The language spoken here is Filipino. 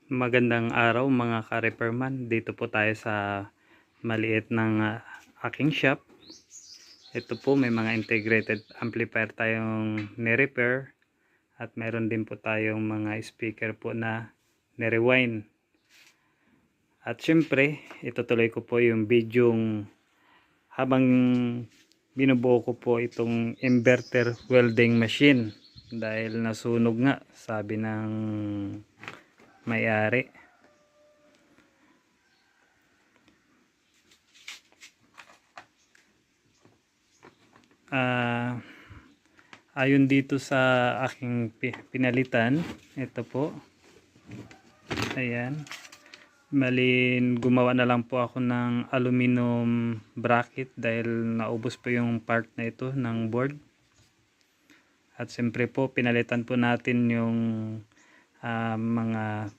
Magandang araw mga ka-repairman. Dito po tayo sa maliit ng aking shop. Ito po may mga integrated amplifier tayong ni-repair at meron din po tayong mga speaker po na ni-rewind. At syempre, itutuloy ko po yung videong habang binubuo ko po itong inverter welding machine dahil nasunog nga, sabi ng may-ari. Ayon dito sa aking pinalitan, ito po, ayan, malin gumawa na lang po ako ng aluminum bracket dahil naubos po yung part na ito ng board. At siyempre po pinalitan po natin yung mga